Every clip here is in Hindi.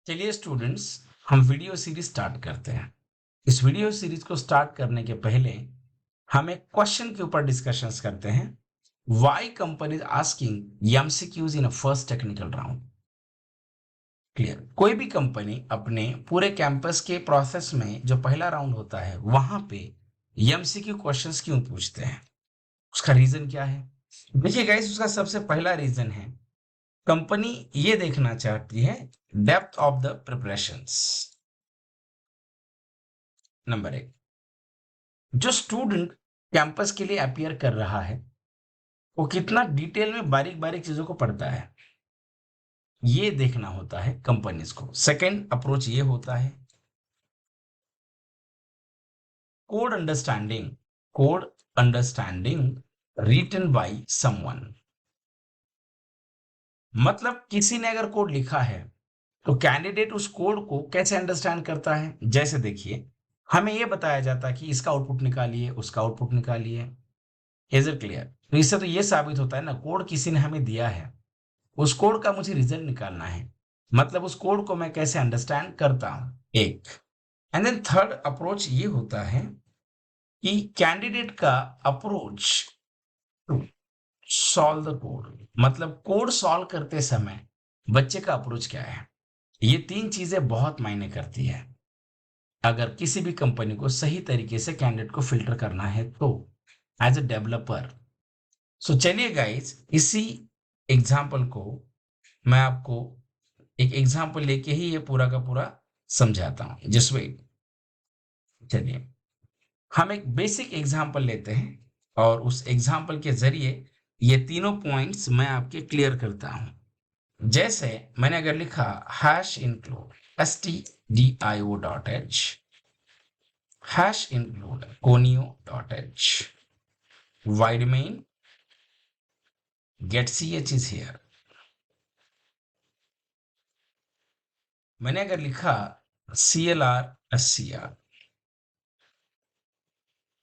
चलिए स्टूडेंट्स, हम वीडियो सीरीज स्टार्ट करते हैं। इस वीडियो सीरीज को स्टार्ट करने के पहले हम एक क्वेश्चन के ऊपर डिस्कशंस करते हैं। Why company is asking MCQs in a first technical round. Clear? कोई भी कंपनी अपने पूरे कैंपस के प्रोसेस में जो पहला राउंड होता है वहां पे एमसीक्यू क्वेश्चंस क्यों पूछते हैं, उसका रीजन क्या है? देखिए गाइस, उसका सबसे पहला रीजन है कंपनी ये देखना चाहती है depth of the preparations. Number एक, जो स्टूडेंट कैंपस के लिए अपियर कर रहा है वो कितना डिटेल में बारीक बारीक चीजों को पढ़ता है, ये देखना होता है कंपनीज को। सेकंड अप्रोच ये होता है code understanding. Code understanding written by someone, मतलब किसी ने अगर कोड लिखा है तो कैंडिडेट उस कोड को कैसे अंडरस्टैंड करता है। जैसे देखिए, हमें यह बताया जाता है कि इसका आउटपुट निकालिए, उसका आउटपुट निकालिए। Is it clear? तो इससे तो यह साबित होता है ना, कोड किसी ने हमें दिया है, उस कोड का मुझे रिजल्ट निकालना है, मतलब उस कोड को मैं कैसे अंडरस्टैंड करता हूं। एक एंड देन थर्ड अप्रोच ये होता है कि कैंडिडेट का approach to solve the code, मतलब कोड सॉल्व करते समय बच्चे का अप्रोच क्या है। ये तीन चीजें बहुत मायने करती है अगर किसी भी कंपनी को सही तरीके से कैंडिडेट को फिल्टर करना है तो, एज अ डेवलपर। सो चलिए गाइस, इसी एग्जाम्पल को मैं आपको एक एग्जाम्पल लेके ही ये पूरा का पूरा समझाता हूं। Just wait. चलिए हम एक बेसिक एग्जाम्पल लेते हैं और उस एग्जाम्पल के जरिए ये तीनों पॉइंट्स मैं आपके क्लियर करता हूं। जैसे मैंने अगर लिखा hash include stdio.h, hash include conio.h, void main get ch is here। मैंने अगर लिखा clr scr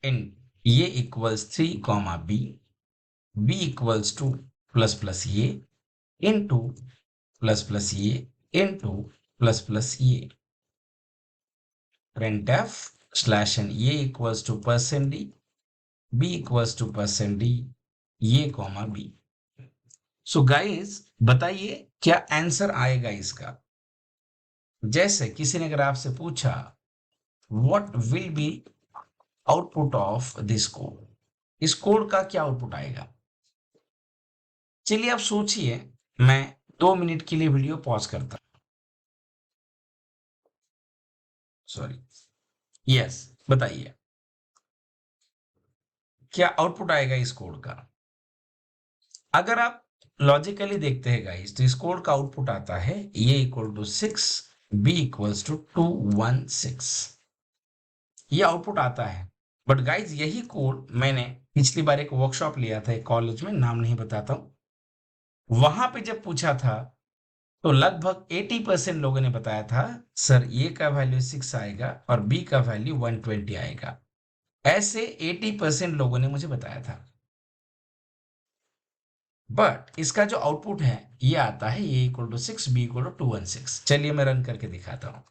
इन ये equals 3 comma B equals two plus plus ये इनटू प्लस ये इनटू प्लस ये, printf स्लैश एन ये equals to percent D, B equals to percent D, ये कॉमा बी। सो गाइस बताइए क्या आंसर आएगा इसका। जैसे किसी ने अगर आपसे पूछा what will be output of this code, इस कोड का क्या आउटपुट आएगा। चलिए आप सोचिए, मैं 2 मिनट के लिए वीडियो पॉज करता हूं। सॉरी, यस, बताइए क्या आउटपुट आएगा इस कोड का। अगर आप लॉजिकली देखते हैं गाइस, तो इस कोड का आउटपुट आता है A equal to 6, B equals to 216, ये आउटपुट आता है। बट गाइस यही कोड मैंने पिछली बार एक वर्कशॉप लिया था एक कॉलेज में, नाम नहीं बताता हूं, वहां पे जब पूछा था तो लगभग 80% लोगों ने बताया था सर ए का वैल्यू 6 आएगा और बी का वैल्यू 120 आएगा। ऐसे 80% लोगों ने मुझे बताया था। बट इसका जो आउटपुट है ये आता है A equal to 6, B equal to 216। चलिए मैं रन करके दिखाता हूं।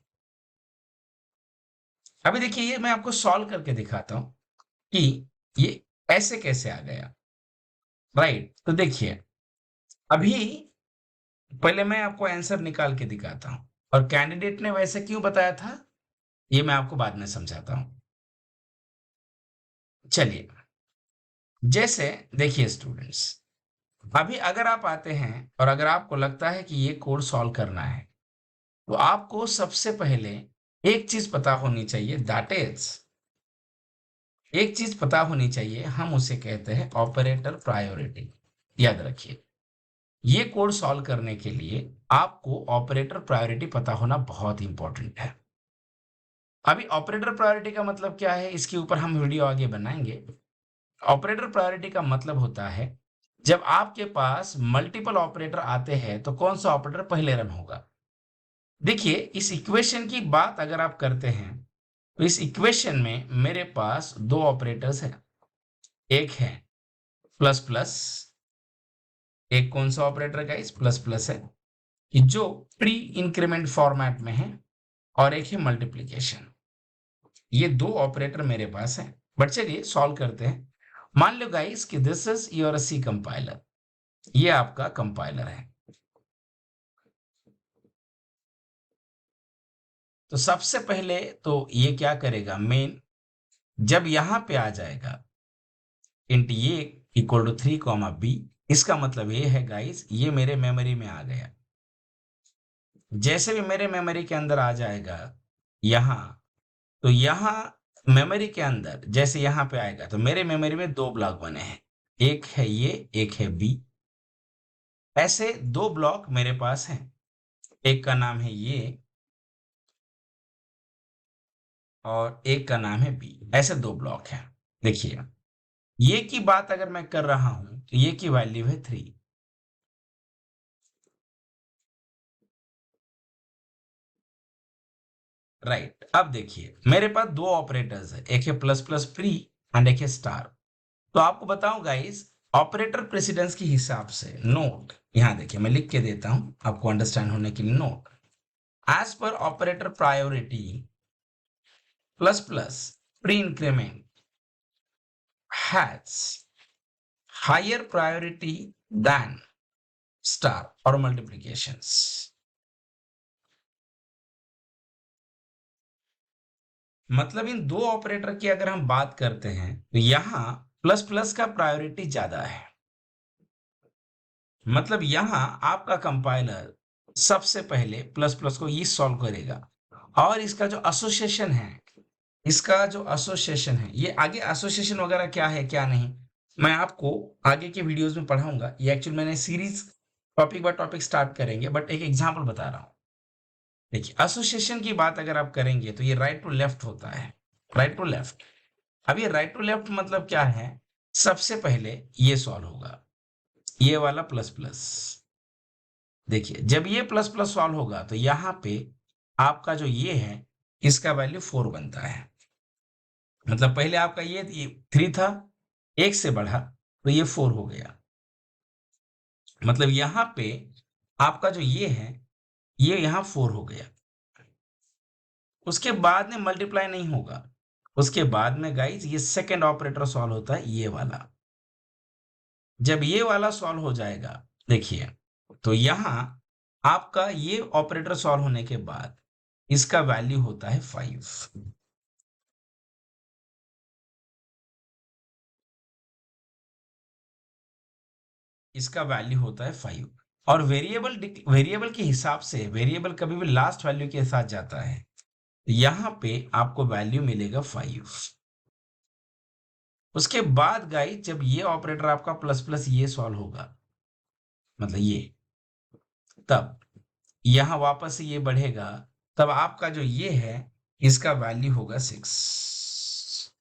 अभी देखिए ये मैं आपको सॉल्व करके दिखाता हूं कि ये ऐसे कैसे आ गया। राइट, तो देखिए अभी पहले मैं आपको आंसर निकाल के दिखाता हूं और कैंडिडेट ने वैसे क्यों बताया था ये मैं आपको बाद में समझाता हूं। चलिए, जैसे देखिए स्टूडेंट्स, अभी अगर आप आते हैं और अगर आपको लगता है कि ये कोड सॉल्व करना है तो आपको सबसे पहले एक चीज पता होनी चाहिए, दैट इज एक चीज पता होनी चाहिए, हम उसे कहते हैं ऑपरेटर प्रायोरिटी। याद रखिए, ये कोड सॉल्व करने के लिए आपको ऑपरेटर प्रायोरिटी पता होना बहुत इंपॉर्टेंट है। अभी ऑपरेटर प्रायोरिटी का मतलब क्या है, इसके ऊपर हम वीडियो आगे बनाएंगे। ऑपरेटर प्रायोरिटी का मतलब होता है जब आपके पास मल्टीपल ऑपरेटर आते हैं तो कौन सा ऑपरेटर पहले रन होगा। देखिए इस इक्वेशन की बात अगर आप करते हैं तो इस इक्वेशन में मेरे पास दो ऑपरेटर्स हैं, एक है प्लस प्लस, एक कौन सा ऑपरेटर का इस प्लस प्लस है, कि जो प्री इंक्रीमेंट फॉर्मेट में है और एक है मल्टीप्लीकेशन। ये दो ऑपरेटर मेरे पास है, बट चलिए सॉल्व करते हैं। मान लो गाइस कि this is your C compiler, ये आपका कंपाइलर है। तो सबसे पहले तो ये क्या करेगा, मेन जब यहां पे आ जाएगा इंट ये इक्वल टू 3, इसका मतलब ये है गाइस ये मेरे मेमोरी में आ गया। जैसे भी मेरे मेमोरी के अंदर आ जाएगा यहां, तो यहां मेमोरी के अंदर जैसे यहां पे आएगा तो मेरे मेमोरी में दो ब्लॉक बने हैं, एक है ये, एक है बी। ऐसे दो ब्लॉक मेरे पास हैं, एक का नाम है ये और एक का नाम है बी। ऐसे दो ब्लॉक हैं। देखिए ये की बात अगर मैं कर रहा हूं तो ये की वैल्यू है 3। राइट, अब देखिए मेरे पास दो ऑपरेटर्स है, एक है प्लस प्लस प्री एंड एक है स्टार। तो आपको बताऊं गाइस, ऑपरेटर प्रेसिडेंस के हिसाब से नोट, यहां देखिए मैं लिख के देता हूं आपको अंडरस्टैंड होने के लिए। Note, as per operator priority plus plus pre increment has higher priority than star और मल्टीप्लीकेशंस। मतलब इन दो ऑपरेटर की अगर हम बात करते हैं तो यहां प्लस प्लस का प्रायोरिटी ज्यादा है। मतलब यहां आपका कंपाइलर सबसे पहले प्लस प्लस को ये सॉल्व करेगा और इसका जो एसोसिएशन है, इसका जो एसोसिएशन है, ये आगे एसोसिएशन वगैरह क्या है क्या नहीं मैं आपको आगे के वीडियोस में पढ़ाऊंगा। ये एक्चुअली मैंने series topic by topic start करेंगे, बट एक एग्जांपल बता रहा हूं। देखिए एसोसिएशन की बात अगर आप करेंगे तो ये राइट टू लेफ्ट होता है, राइट टू लेफ्ट। अब ये राइट टू लेफ्ट मतलब क्या है, सबसे पहले ये सॉल्व होगा, ये वाला प्लस प्लस। देखिए जब ये प्लस प्लस सॉल्व होगा तो यहाँ पे आपका जो ये है इसका वैल्यू 4 बनता है। मतलब पहले आपका ये 3 था, एक से बढ़ा तो ये 4 हो गया। मतलब यहाँ पे आपका जो ये है ये यहाँ 4 हो गया। उसके बाद में मल्टीप्लाई नहीं होगा, उसके बाद में गाइज ये सेकंड ऑपरेटर सॉल्व होता है, ये वाला। जब ये वाला सॉल्व हो जाएगा देखिए, तो यहां आपका ये ऑपरेटर सॉल्व होने के बाद इसका वैल्यू होता है 5। इसका वैल्यू होता है 5। और वेरिएबल के हिसाब से वेरिएबल कभी भी लास्ट वैल्यू के साथ जाता है, यहां पे आपको वैल्यू मिलेगा 5। उसके बाद गाइस जब ये ऑपरेटर आपका प्लस प्लस ये सॉल्व होगा, मतलब ये, तब यहां वापस से ये बढ़ेगा, तब आपका जो ये है इसका वैल्यू होगा 6।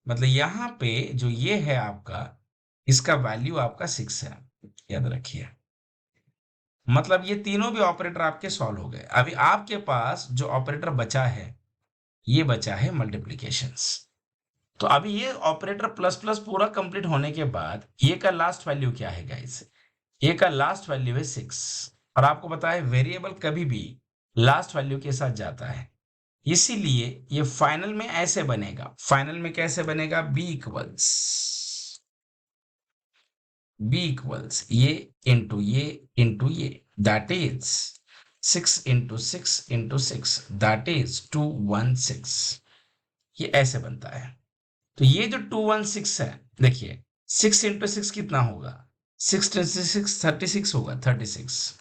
मतलब यहां पे जो ये है आपका, इसका वैल्यू आपका 6 है, याद रखिए। मतलब ये तीनों भी ऑपरेटर आपके सॉल्व हो गए। अभी आपके पास जो ऑपरेटर बचा है ये बचा है मल्टीप्लीकेशंस। तो अभी ये ऑपरेटर प्लस प्लस पूरा कंप्लीट होने के बाद ये का लास्ट वैल्यू क्या है गाइस, ए का लास्ट वैल्यू है 6। और आपको पता है वेरिएबल कभी भी लास्ट वैल्यू के साथ जाता है, इसीलिए ये फाइनल में ऐसे बनेगा। फाइनल में कैसे बनेगा, बी इक्वल्स ये इंटू ये that is 6 into 6 into 6 that is 216। ये ऐसे बनता है। तो ये जो 216 है, देखिए 6 into 6 कितना होगा, 6 into 6 होगा 36।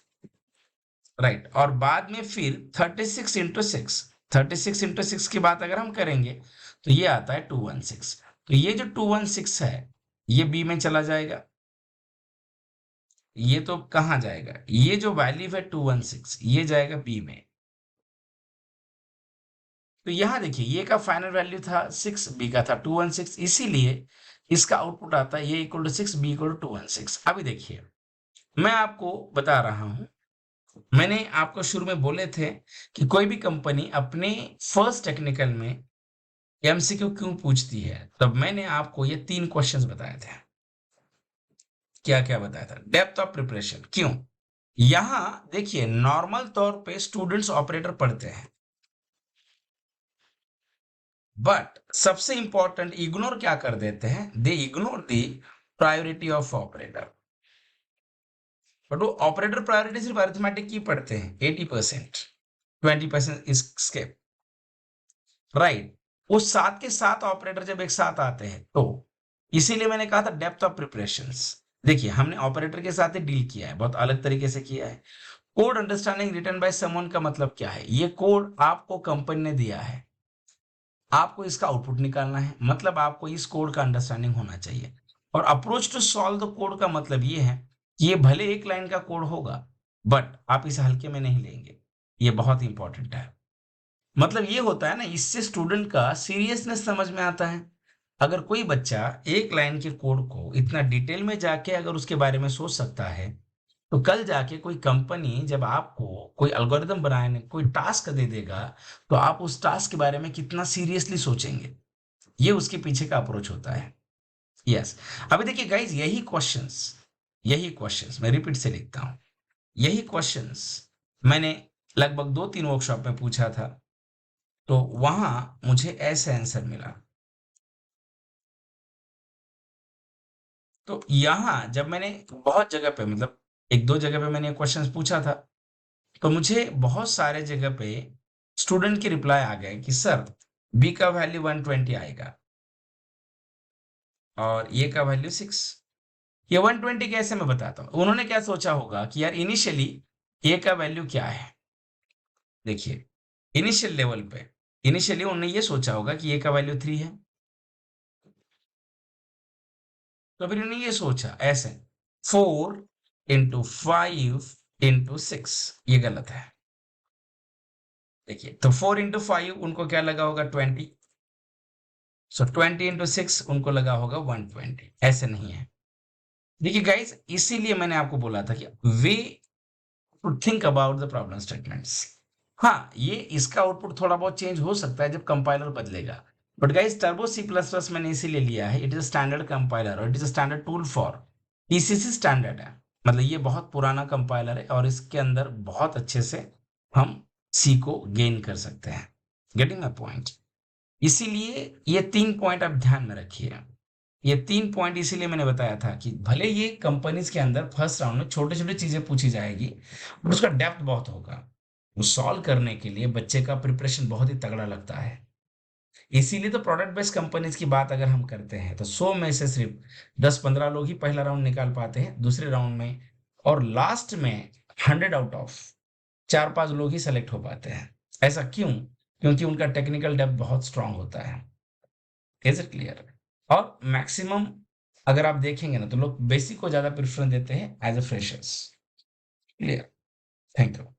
राइट, और बाद में फिर 36 into 6 की बात अगर हम करेंगे तो ये आता है 216। तो ये जो 216 है ये बी में चला जाएगा, ये तो कहाँ जाएगा, ये जो वैल्यू है 216 ये जाएगा बी में। तो यहां देखिए ये का फाइनल वैल्यू था 6, बी का था 216, इसीलिए इसका आउटपुट आता है a equal to 6, B equal to 216। अभी देखिए मैं आपको बता रहा हूं, मैंने आपको शुरू में बोले थे कि कोई भी कंपनी अपने फर्स्ट टेक्निकल में एमसीक्यू क्यों पूछती है, तब मैंने आपको ये 3 क्वेश्चंस बताए थे। क्या क्या बताया था, डेप्थ ऑफ प्रिपरेशन क्यों, यहां देखिए नॉर्मल तौर पे स्टूडेंट्स ऑपरेटर पढ़ते हैं, बट सबसे इंपॉर्टेंट इग्नोर क्या कर देते हैं, दे ignore the priority of operator. But वो ऑपरेटर प्रायोरिटी सिर्फ अरिथमेटिक की पढ़ते हैं 80%, 20% स्केप, राइट। वो साथ के साथ ऑपरेटर जब एक साथ आते हैं तो इसीलिए मैंने कहा था डेप्थ ऑफ प्रिपरेशंस। देखिए हमने ऑपरेटर के साथ ही डील किया है, बहुत अलग तरीके से किया है। Code understanding written by someone का मतलब क्या है, ये कोड आपको कंपनी ने दिया है, आपको इसका आउटपुट निकालना है, मतलब आपको इस कोड का अंडरस्टैंडिंग होना चाहिए। और approach to solve the code का मतलब ये है कि ये भले एक लाइन का कोड होगा, बट आप इसे हल्के में नहीं लेंगे, ये बहुत इंपॉर्टेंट है। मतलब ये होता है ना, इससे स्टूडेंट का सीरियसनेस समझ में आता है। अगर कोई बच्चा एक लाइन के कोड को इतना डिटेल में जाके अगर उसके बारे में सोच सकता है, तो कल जाके कोई कंपनी जब आपको कोई एल्गोरिदम बनाने कोई टास्क दे देगा, तो आप उस टास्क के बारे में कितना सीरियसली सोचेंगे। ये उसके पीछे का अप्रोच होता है। यस। अभी देखिए गाइज, यही क्वेश्चंस मैं रिपीट से लिखता हूं, यही क्वेश्चंस मैंने लगभग 2-3 वर्कशॉप में पूछा था, तो वहां मुझे ऐसा आंसर मिला। तो यहाँ जब मैंने बहुत जगह पे, मतलब एक दो जगह पे मैंने क्वेश्चंस पूछा था, तो मुझे बहुत सारे जगह पे स्टूडेंट के रिप्लाई आ गए कि सर बी का वैल्यू 120 आएगा और ए का वैल्यू 6। ये 120 कैसे, मैं बताता हूँ। उन्होंने क्या सोचा होगा कि यार इनिशियली ए का वैल्यू क्या है। देखिए इनिशियल लेवल पे, इनिशियली उन्होंने ये सोचा होगा कि ए का वैल्यू 3 है, तो फिर उन्होंने ये सोचा ऐसे 4 × 5 × 6, ये गलत है। देखिए तो 4 × 5 उनको क्या लगा होगा 20, सो 20 × 6 उनको लगा होगा 120, ऐसे नहीं है। देखिए गाइस, इसीलिए मैंने आपको बोला था कि way to think about the problem statements. हाँ, ये इसका आउटपुट थोड़ा बहुत चेंज हो सकता है जब कंपाइलर बदलेगा, but guys turbo C plus plus मैंने इसीलिए लिया है, इट इज स्टैंडर्ड कंपाइलर और it is standard tool for TCC standard है। मतलब ये बहुत पुराना कंपाइलर है और इसके अंदर बहुत अच्छे से हम सी को गेन कर सकते हैं। Getting my point. इसीलिए ये 3 पॉइंट आप ध्यान में रखिए। ये 3 पॉइंट इसीलिए मैंने बताया था कि भले ये कंपनीज के अंदर फर्स्ट राउंड में छोटे छोटे चीजें पूछी जाएगी, बट उसका डेप्थ बहुत होगा। वो सॉल्व करने के लिए बच्चे का प्रिपरेशन बहुत ही तगड़ा लगता है। इसीलिए तो प्रोडक्ट बेस्ड कंपनीज की बात अगर हम करते हैं, तो 100 में से सिर्फ 10-15 लोग ही पहला राउंड निकाल पाते हैं, दूसरे राउंड में और लास्ट में 100 आउट ऑफ 4-5 लोग ही सेलेक्ट हो पाते हैं। ऐसा क्यों? क्योंकि उनका टेक्निकल डेप्थ बहुत स्ट्रांग होता है। Is it clear? और मैक्सिमम अगर आप देखेंगे ना, तो लोग बेसिक को ज्यादा प्रेफरेंस देते हैं as a freshers. Clear? Thank you.